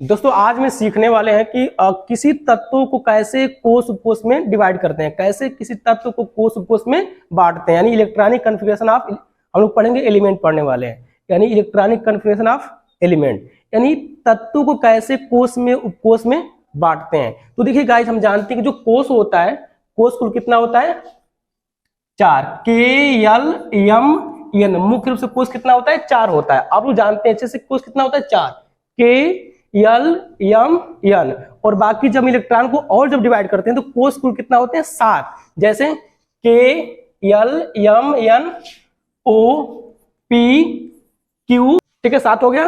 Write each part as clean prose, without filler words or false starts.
दोस्तों आज में सीखने वाले हैं कि किसी तत्व को कैसे कोष उपकोष में डिवाइड करते हैं, कैसे किसी तत्व को कोष उपकोष में बांटते हैं, यानी इलेक्ट्रॉनिक कन्फिगरेशन ऑफ, हम लोग पढ़ेंगे एलिमेंट पढ़ने वाले हैं, यानी इलेक्ट्रॉनिक कन्फिगरेशन ऑफ एलिमेंट, यानी तत्व को कैसे कोष में उपकोष में बांटते हैं। तो देखिए गाइस, हम जानते हैं कि जो कोष होता है, कोष कुल कितना होता है? 4, KLMN। मुख्य रूप से कोष कितना होता है? 4 होता है। आप लोग जानते हैं अच्छे से कोष कितना होता है? 4, KLMN। और बाकी जब इलेक्ट्रॉन को और जब डिवाइड करते हैं तो कोष कुल कितना होते हैं? 7। जैसे KLMNOPQ, ठीक है, 7 हो गया।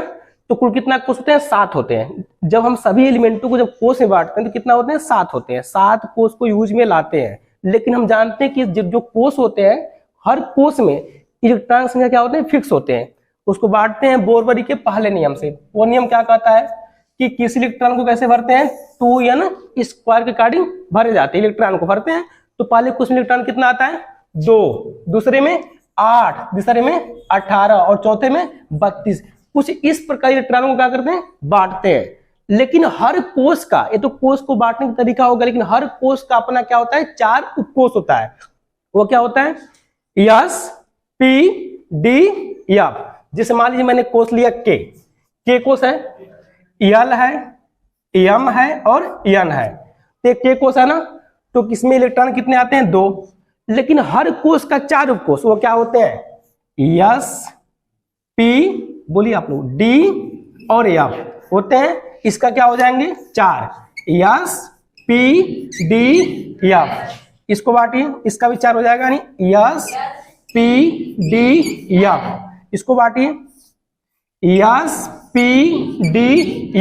तो कुल कितना कोष होते हैं? 7 होते हैं। जब हम सभी एलिमेंटों को जब कोष में बांटते हैं तो कितना होते हैं? 7 होते हैं। 7 कोष को यूज में लाते हैं। लेकिन हम जानते हैं कि जो कोष होते हैं, हर कोष में इलेक्ट्रॉन संख्या क्या होते हैं? फिक्स होते हैं। उसको बांटते हैं बोरबरी के पहले नियम से। वो नियम क्या कहता है कि किसी इलेक्ट्रॉन को कैसे भरते हैं? 2n स्क्वायर के अकॉर्डिंग भरे जाते हैं। इलेक्ट्रॉन को भरते हैं तो पहले कुछ इलेक्ट्रॉन कितना आता है? 2, दूसरे में 8, तीसरे में 18 और चौथे में 32। कुछ इस प्रकार इलेक्ट्रॉनों को क्या करते हैं? बांटते हैं। लेकिन हर कोष का, ये तो कोष को बांटने का तरीका होगा, लेकिन हर कोष का अपना क्या होता है? 4 उपकोष होता है। वो क्या होता है? S, P, D, F। जैसे मान लीजिए मैंने कोष लिया K कोष है, L है, M है और N है। तो K कोष है ना, तो किसमें इलेक्ट्रॉन कितने आते हैं? 2। लेकिन हर कोष का 4 उपकोष, वो क्या होते हैं? S, P, बोलिए आप लोग, D और F होते हैं। इसका क्या हो जाएंगे? 4, S, P, D, F। इसको बांटिए, इसका भी 4 हो जाएगा, यानी S, P, D, F। इसको बांटिए, S, P, D,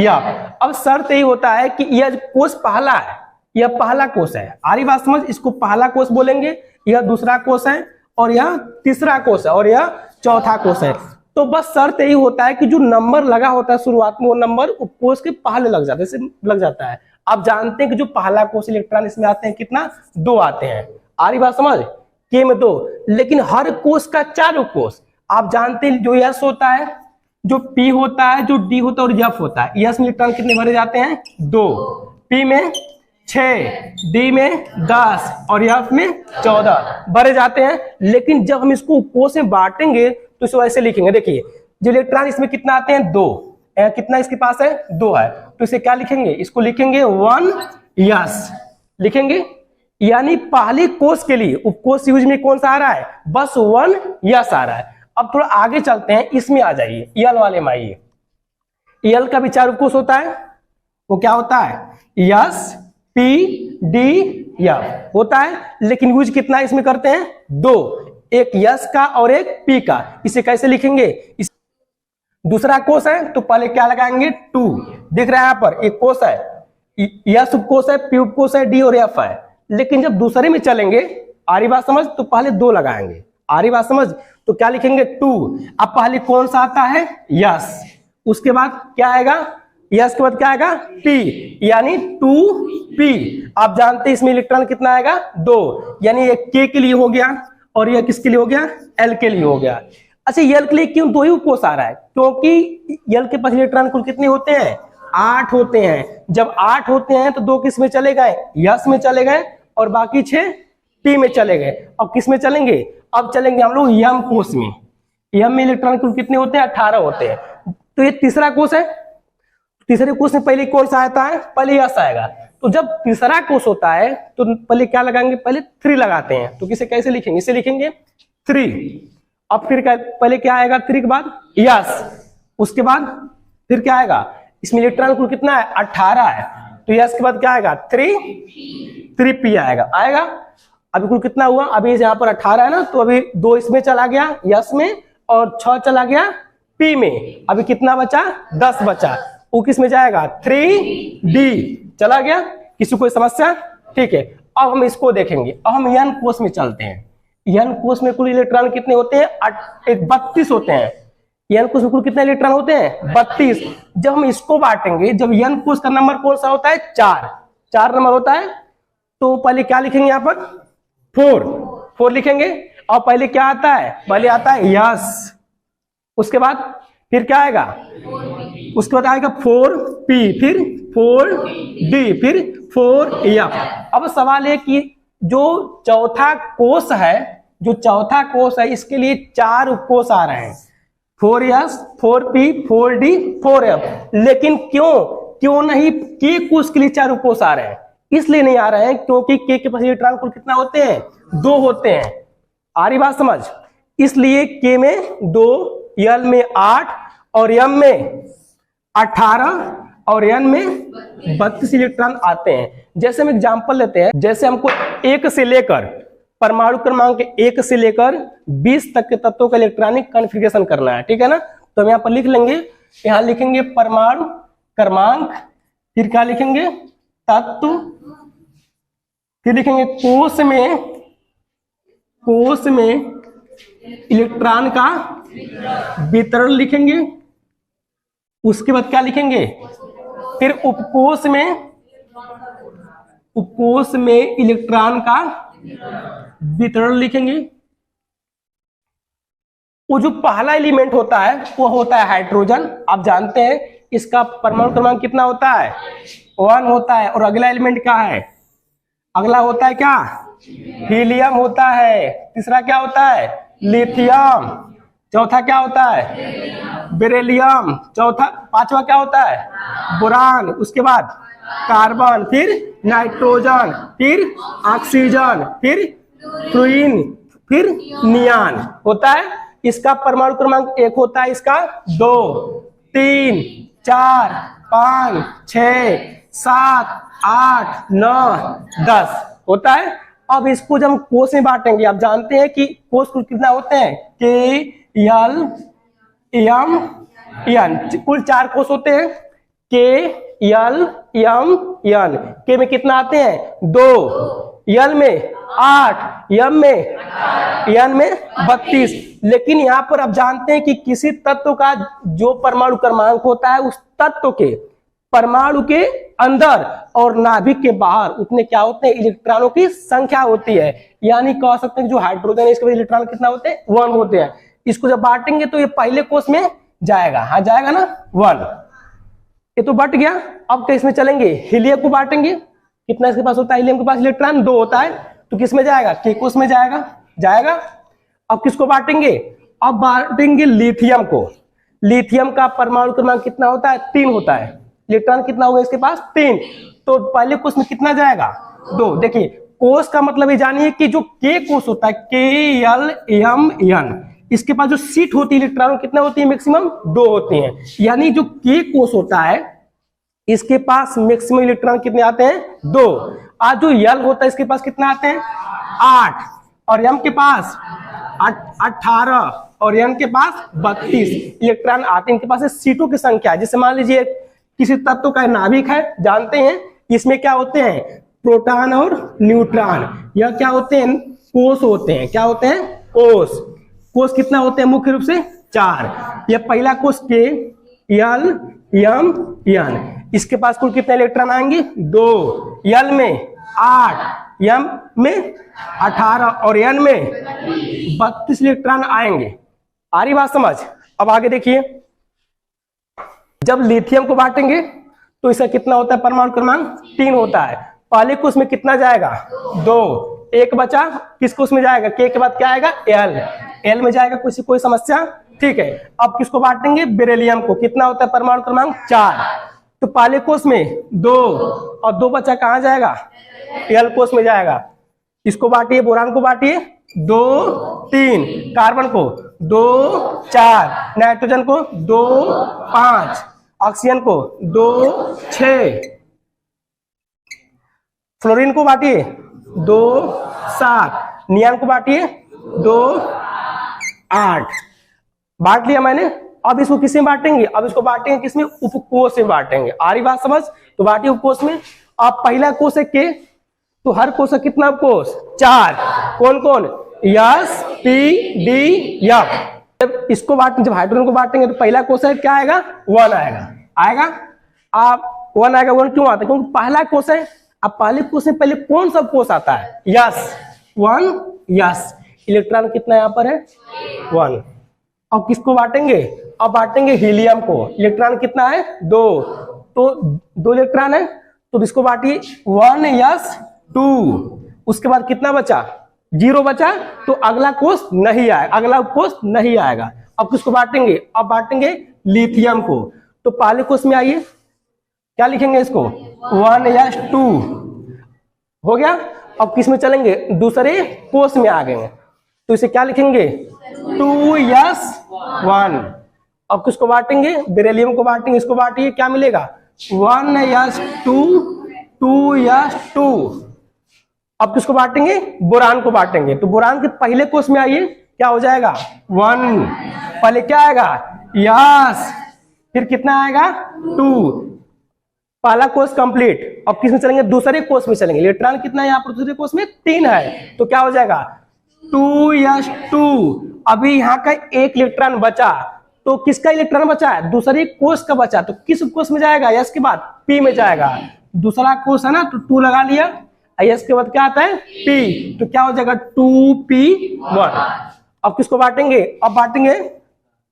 F। अब शर्त यही होता है कि यह कोष पहला है, यह पहला कोष है। आ रही बात समझ? इसको पहला कोष बोलेंगे, यह दूसरा कोष है और यह तीसरा कोष है और यह चौथा कोष है। तो बस शर्त यही होता है कि जो नंबर लगा होता है शुरुआत में, वो नंबर उपकोष के पहले लग जाता है, इससे लग जाता है। आप जानते हैं कि जो पहला कोष इलेक्ट्रॉन इसमें आते हैं कितना? 2 आते हैं। आ रही बात समझ? K में 2, लेकिन हर कोष का 4 उपकोष। आप जानते हैं जो S होता है, जो P होता है, जो D होता है और F होता है। S में इलेक्ट्रॉन कितने भरे जाते हैं? 2, P में 6, D में 10 और F में 14 भरे जाते हैं। लेकिन जब हम इसको उपकोष में बांटेंगे तो इसको ऐसे लिखेंगे। देखिए, जो इलेक्ट्रॉन इसमें कितना आते हैं? 2। कितना इसके पास है? 2 है। तो इसे क्या लिखेंगे? इसको लिखेंगे 1s लिखेंगे। यानी पहले कोष के लिए उपकोष यूज में कौन सा आ रहा है? बस 1s आ रहा है। अब थोड़ा आगे चलते हैं, इसमें आ जाइए, L वाले में आइए। L का भी 4 उपकोष होता है। वो क्या होता है? S, P, D, F होता है। लेकिन यूज कितना इसमें करते हैं? 2, एक S का और एक P का। इसे कैसे लिखेंगे? दूसरा कोष है तो पहले क्या लगाएंगे? 2। दिख रहा है यहाँ पर, एक कोष है, S उपकोष है, P उपकोष है, D और F है। लेकिन जब दूसरे में चलेंगे, आ रही बात समझ, तो पहले 2 लगाएंगे। आ रही बात समझ? तो क्या लिखेंगे? 2। अब पहले कौन सा आता है? S। उसके बाद क्या आएगा? S के बाद क्या आएगा? P, यानी 2p। आप जानते हैं इसमें इलेक्ट्रॉन कितना आएगा? 2। यानी एक K के लिए हो गया और यह किसके लिए हो गया? L के लिए हो गया। अच्छा, L के लिए क्यों 2 ही उपकोष आ रहा है? क्योंकि L के पास इलेक्ट्रॉन कुल कितने होते हैं? 8 होते हैं। जब 8 होते हैं तो 2 किस में चले गए? S में चले गए और बाकी 6 P में चले गए। अब किस में चलेंगे? अब चलेंगे हम लोग M कोष में। M में इलेक्ट्रॉन कुल कितने होते हैं? 18 होते हैं। तो ये तीसरा कोष है। तीसरे कोष में पहले कौन सा आता है? पहले S आएगा। तो जब तीसरा कोष होता है तो पहले क्या लगाएंगे? पहले 3 लगाते हैं। तो किसे कैसे लिखेंगे? इसे लिखेंगे 3। अब फिर पहले क्या आएगा? 3 के बाद S। उसके बाद फिर क्या आएगा? इसमें इलेक्ट्रॉन कुल कितना है? 18 है। तो S के बाद क्या आएगा? 3p आएगा। अभी कुल कितना हुआ? अभी यहाँ पर 18 है ना, तो अभी 2 इसमें चला गया S में और 6 चला गया P में। अभी कितना बचा? 10 बचा। वो किस में जाएगा? 3d चला गया। किसी कोई समस्या? ठीक है। अब हम इसको देखेंगे। अब हम N कोष में चलते हैं। N कोष में कुल इलेक्ट्रॉन कितने होते हैं? 32 होते हैं। N कोष में कुल कितने इलेक्ट्रॉन होते हैं? 32। जब हम इसको बांटेंगे, जब N कोष का नंबर कौन सा होता है? 4 नंबर होता है। तो पहले क्या लिखेंगे? यहाँ पर 4 लिखेंगे। और पहले क्या आता है? पहले आता है S। उसके बाद फिर क्या आएगा? उसके बाद आएगा 4p, फिर 4d, फिर 4f। अब सवाल है कि जो चौथा कोष है, जो चौथा कोष है इसके लिए 4 उपकोष आ रहे हैं, 4s, 4p, 4d, 4f। लेकिन क्यों नहीं k कोष के लिए 4 उपकोष आ रहे हैं? इसलिए नहीं आ रहे हैं क्योंकि k के पास इलेक्ट्रॉन कुल कितना होते हैं? 2 होते हैं। आ रही बात समझ? इसलिए k में 2, l में 8 और m में 18 और n में 32 इलेक्ट्रॉन आते हैं। जैसे हम एग्जांपल लेते हैं, जैसे हमको 1 से लेकर परमाणु क्रमांक 1 से लेकर 20 तक के तत्वों का इलेक्ट्रॉनिक कॉन्फ़िगरेशन करना है, ठीक है ना। तो हम यहाँ पर लिख लेंगे, यहाँ लिखेंगे परमाणु क्रमांक, फिर क्या लिखेंगे? तत्व, फिर लिखेंगे कोष में इलेक्ट्रॉन का वितरण लिखेंगे। उसके बाद क्या लिखेंगे? फिर उपकोष में इलेक्ट्रॉन का वितरण लिखेंगे। वो जो पहला एलिमेंट होता है वो होता है हाइड्रोजन। आप जानते हैं इसका परमाणु क्रमांक कितना होता है? 1 होता है। और अगला एलिमेंट क्या है? अगला होता है क्या? हीलियम होता है। तीसरा क्या होता है? लिथियम। चौथा क्या होता है? बेरिलियम। पांचवा क्या होता है? बोरान। उसके बाद कार्बन, फिर नाइट्रोजन, फिर ऑक्सीजन, फिर फ्लूरीन, फिर नियान होता है। इसका परमाणु क्रमांक 1 होता है, इसका 2, 3, 4, 5, 6, 7, 8, 9, 10 होता है। अब इसको जब हम कोष में बांटेंगे, आप जानते हैं कि कोष कुल कितना होते हैं? K, L, M, N। कुल 4 कोष होते हैं, K, L, M, N। K में कितना आते हैं? 2, L में 8, M में, N में 32। लेकिन यहाँ पर आप जानते हैं कि किसी तत्व का जो परमाणु क्रमांक होता है, उस तत्व के परमाणु के अंदर और नाभिक के बाहर उतने क्या होते हैं? इलेक्ट्रॉनों की संख्या होती है। यानी कह सकते हैं कि जो हाइड्रोजन है इसके इलेक्ट्रॉन कितना होते हैं? 1 होते हैं। इसको जब बांटेंगे तो ये पहले कोष में जाएगा, हाँ जाएगा ना 1। ये तो बट गया। अब किस में चलेंगे? हीलियम को बांटेंगे। कितना इसके पास होता है? हीलियम के पास इलेक्ट्रॉन 2 होता है, तो किस में जाएगा? के कोष में जाएगा। अब किसको बांटेंगे? अब बांटेंगे लिथियम को। लिथियम का परमाणु क्रमांक कितना होता है? 3 होता है। इलेक्ट्रॉन कितना होगा इसके पास? 3। तो पहले कोष में कितना जाएगा? 2। देखिए कोष का मतलब ये जानिए कि जो के कोष होता है, K, L, M, N, इसके पास जो सीट होती है इलेक्ट्रॉन कितना होती है? मैक्सिमम 2 होती हैं। यानी जो के कोष होता है इसके पास मैक्सिमम इलेक्ट्रॉन कितने आते हैं? 2। आज जो L होता है इसके पास कितना आते हैं? 8। और M के पास 18 और N के पास 32 इलेक्ट्रॉन आते हैं। इनके पास सीटों की संख्या है। जैसे मान लीजिए किसी तत्व का नाभिक है, जानते हैं इसमें क्या होते हैं? प्रोटॉन और न्यूट्रॉन। यह क्या होते हैं? कोष होते हैं। क्या होते हैं? कोष कितना होते हैं? मुख्य रूप से 4। यह पहला कोष K, L, M, N। इसके पास कुल कितने इलेक्ट्रॉन आएंगे? 2। L में 8, M में 18 और N में 32 इलेक्ट्रॉन आएंगे। आ रही बात समझ? अब आगे देखिए, जब लिथियम को बांटेंगे तो इसका कितना होता है? परमाणु क्रमांक 3 होता है। पहले कोष में कितना जाएगा? 2। 1 बचा, किस कोष में जाएगा? K के बाद क्या आएगा? L में जाएगा। कोई समस्या? ठीक है। अब किसको बांटेंगे? बेरिलियम को। कितना होता है परमाणु क्रमांक? 4। तो पहले कोष में 2 और 2 बचा, कहां जाएगा? L कोष में जाएगा। इसको बांटिए, बोरान को बांटिए, 2, 3, कार्बन को 2, 4, नाइट्रोजन को 2, 5, ऑक्सीजन को 2, 6, फ्लोरीन को बांटिए 2, 7, नियान को बांटिए 2, 8। बांट लिया मैंने। अब इसको किस में बांटेंगे? अब इसको बांटेंगे किसमें? उपकोष में बांटेंगे। आ रही बात समझ? तो बांटिए उपकोष में। अब पहला कोष है के, तो हर कोष का कितना कोष? 4। कौन कौन? S, P, D, F। जब इसको बांटेंगे, जब हाइड्रोजन को बांटेंगे तो पहला कोष है क्या आएगा? 1 आएगा। आप 1 आएगा। 1 क्यों आता है? क्योंकि पहला कोष है। अब पहले कोष में पहले कौन सा कोष आता है? S। 1 S। इलेक्ट्रॉन कितना यहाँ पर है? 1। अब किसको बांटेंगे, अब बांटेंगे हीलियम को। इलेक्ट्रॉन कितना है, 2, तो 2 इलेक्ट्रॉन है, तो इसको बांटिए 1s2। उसके बाद कितना बचा, 0 बचा, तो अगला कोष नहीं आएगा, अगला कोष नहीं आएगा। अब किसको बांटेंगे, अब बांटेंगे लिथियम को। तो पहले कोष में आइए, क्या लिखेंगे इसको, 1s2 हो गया। अब किस में चलेंगे, दूसरे कोष में आ गए, तो इसे क्या लिखेंगे, 2s1। अब किसको बांटेंगे, बेरिलियम को बांटेंगे, इसको बांटिए, क्या मिलेगा, 1s2 2s2। अब किसको बांटेंगे, बोरान को बांटेंगे, तो बोरान के पहले कोष में आइए, क्या हो जाएगा, 1, पहले क्या आएगा, यस, फिर कितना आएगा, 2, पहला कोष कंप्लीट। अब किस में चलेंगे, दूसरे कोष में चलेंगे। इलेक्ट्रॉन कितना है यहाँ पर, दूसरे कोष में 3 है, तो क्या हो जाएगा, 2s2। अभी यहाँ का एक इलेक्ट्रॉन बचा, तो किसका इलेक्ट्रॉन बचा है, दूसरे कोष का बचा, तो किस कोष में जाएगा, यस के बाद पी में जाएगा। दूसरा कोष है ना, तो 2 लगा लिया, यस के बाद क्या आता है, पी, तो क्या हो जाएगा, 2p1। अब किसको बांटेंगे, अब बांटेंगे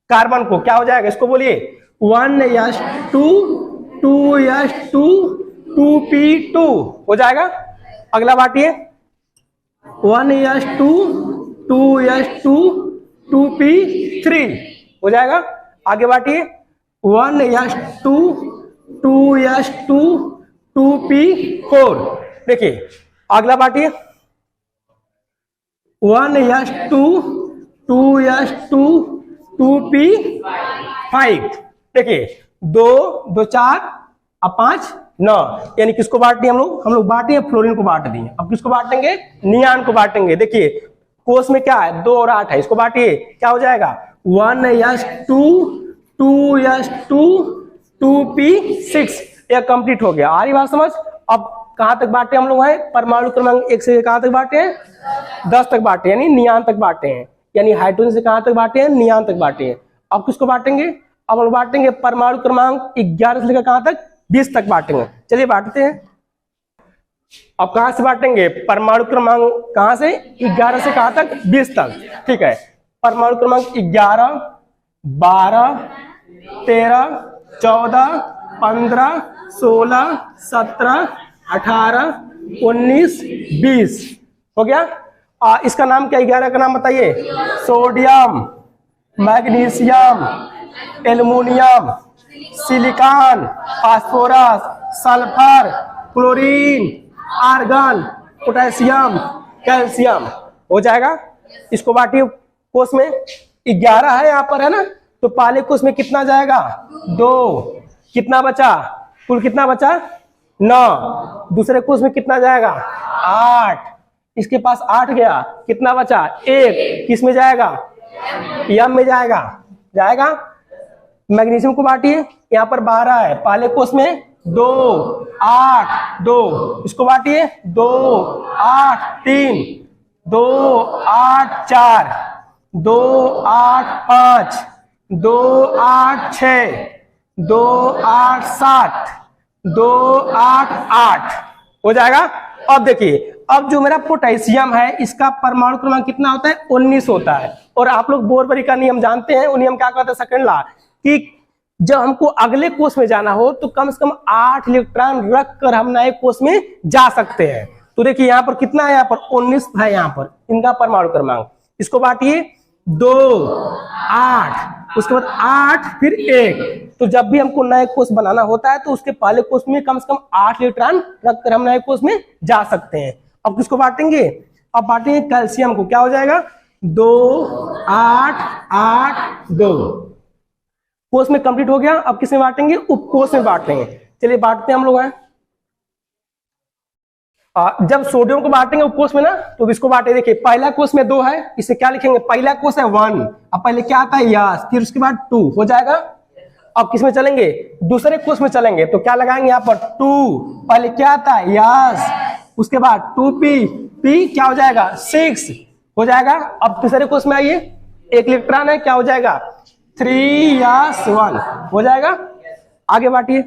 कार्बन को, क्या हो जाएगा, इसको बोलिए 1s2 2s2 2p2 हो जाएगा। अगला बांटिए 1s2 2s2 2p3 हो जाएगा। आगे बांटिए 1s2 2s2 2p4। देखिए अगला बांटिए 1s2 2s2 2p5। देखिए 2 2 4 अब 5 9, यानी किसको बांट दिए हम लोग बांटे फ्लोरीन को बांट दिए। अब किसको बांटेंगे, नियान को बांटेंगे। देखिए कोष में क्या है, 2 और 8 है, इसको बांटिए, क्या हो जाएगा 1s2 2s2 2p6। यह कंप्लीट हो गया। आ रही बात समझ। अब कहां तक बांटे हम लोग हैं, परमाणु क्रमांक 1 से कहां तक बांटे हैं, 10 तक बांटे, यानी नियान तक बांटे हैं, यानी हाइड्रोजन से कहां तक बांटे हैं, नियान तक बांटे हैं। अब किसको बांटेंगे, अब हम बांटेंगे परमाणु क्रमांक 11 से लेकर कहां तक, 20 तक बांटेंगे। चलिए बांटते हैं। अब कहां से बांटेंगे, परमाणु क्रमांक कहां से, 11 से कहां तक, 20 तक। ठीक है, परमाणु क्रमांक 11 12 13 14 15 16 17 18 19 20 हो गया। इसका नाम क्या, 11 का नाम बताइए, sodium, magnesium, aluminium, silicon, phosphorus, sulphur, chlorine, argon, potassium, calcium हो जाएगा। इसको बांटिए कोष में, 11 है यहाँ पर, है ना, तो पहले कोष में कितना जाएगा, 2, कितना बचा, कुल कितना बचा 9, दूसरे कोष में कितना जाएगा 8, इसके पास 8 गया, कितना बचा 1, किस में जाएगा, यम में जाएगा। मैग्नीशियम को बांटिए, यहाँ पर 12 है, पहले कोष में 2 8 2, इसको बांटिए 2 8 3 2 8 4 2 8 5 2 8 6 2 8 7 2 8 8 हो जाएगा। अब देखिए, अब जो मेरा पोटेशियम है, इसका परमाणु क्रमांक कितना होता है, 19 होता है। और आप लोग बोरबरी का नियम जानते हैं, वो नियम क्या कहता है, सेकंड लॉ, कि जब हमको अगले कोष में जाना हो तो कम से कम 8 इलेक्ट्रॉन रख कर हम नए कोष में जा सकते हैं। तो देखिए यहाँ पर कितना है, यहाँ पर 19 है, यहाँ पर इनका परमाणु क्रमांक। इसको बांटिए 2 8, उसके बाद 8 फिर 1। तो जब भी हमको नए कोष बनाना होता है तो उसके पहले कोष में कम से कम 8 इलेक्ट्रॉन रखकर हम नए कोष में जा सकते हैं। अब किसको बांटेंगे, अब बांटेंगे कैल्शियम को, क्या हो जाएगा 2 8 8 2। कोष में कंप्लीट हो गया। अब किसमें बांटेंगे, उपकोष में बांटेंगे। चलिए बांटते हैं हम लोग हैं। जब सोडियम को बांटेंगे उपकोष में ना, तो इसको बांटे। देखिए पहला कोष में 2 है, इसे क्या लिखेंगे, पहला कोष है 1, अब पहले क्या आता है यस, फिर उसके बाद 2 हो जाएगा। अब किस में चलेंगे, दूसरे कोष में चलेंगे, तो क्या लगाएंगे यहाँ पर 2, पहले क्या आता है यस, उसके बाद 2p, p क्या हो जाएगा 6 हो जाएगा। अब तीसरे कोष में आइए, एक इलेक्ट्रॉन है, क्या हो जाएगा 3s1 हो जाएगा। आगे बांटिए,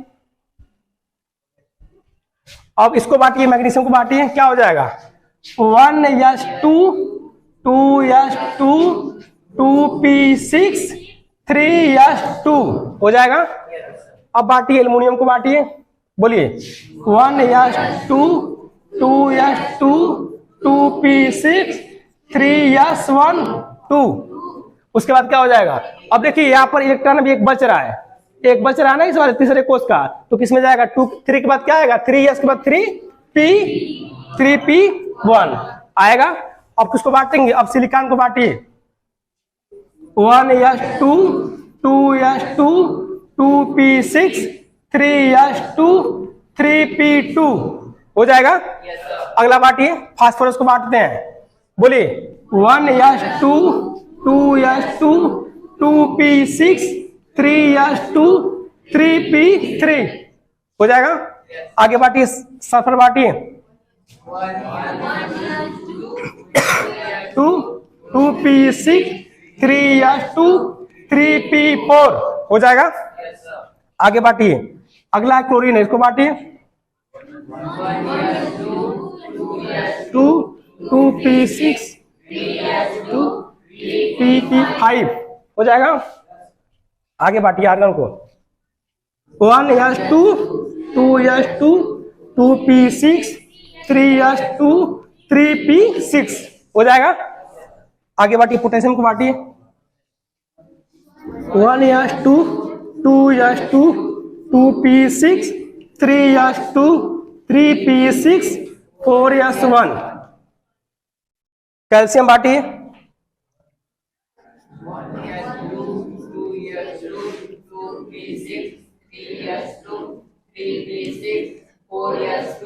अब इसको बांटिए, मैग्नीशियम को बांटिए, क्या हो जाएगा 1s2 2s2 2p6 3s2 हो जाएगा। अब बांटिए, एल्युमिनियम को बांटिए, बोलिए 1s2 2s2 2p6 3s1 2। उसके बाद क्या हो जाएगा? अब देखिए यहाँ पर इलेक्ट्रॉन अभी एक बच रहा है, एक बच रहा है ना इस वाले तीसरे कोष का, तो किसमें जाएगा? 2 3 के बाद क्या आएगा? 3s के बाद 3p1 आएगा। अब किसको बांटेंगे? अब सिलिकॉन को बांटिए, 1s2 2s2 2p6 3s2 3p2 हो जाएगा। अगला बांटिए, फास्फोरस को बांटते हैं, बोलिए 1s2 2s2 2p6 3s2 3p3 हो जाएगा। आगे बांटिए, सल्फर बांटिए, 2p6 3s2 3p4 हो जाएगा। आगे बांटिए, अगला है क्लोरीन है, इसको बांटिए 2p6 2p5 हो जाएगा। आगे बांटिए आर्गन को, 1s2 2s2 2p6 3s2 3p6 हो जाएगा। आगे बांटिए, पोटेशियम को बांटिए, 1s2 2s2 2p6 3s2 3p6 4s1। Calcium बांटिए, 2p6 3s2 3p6 4s2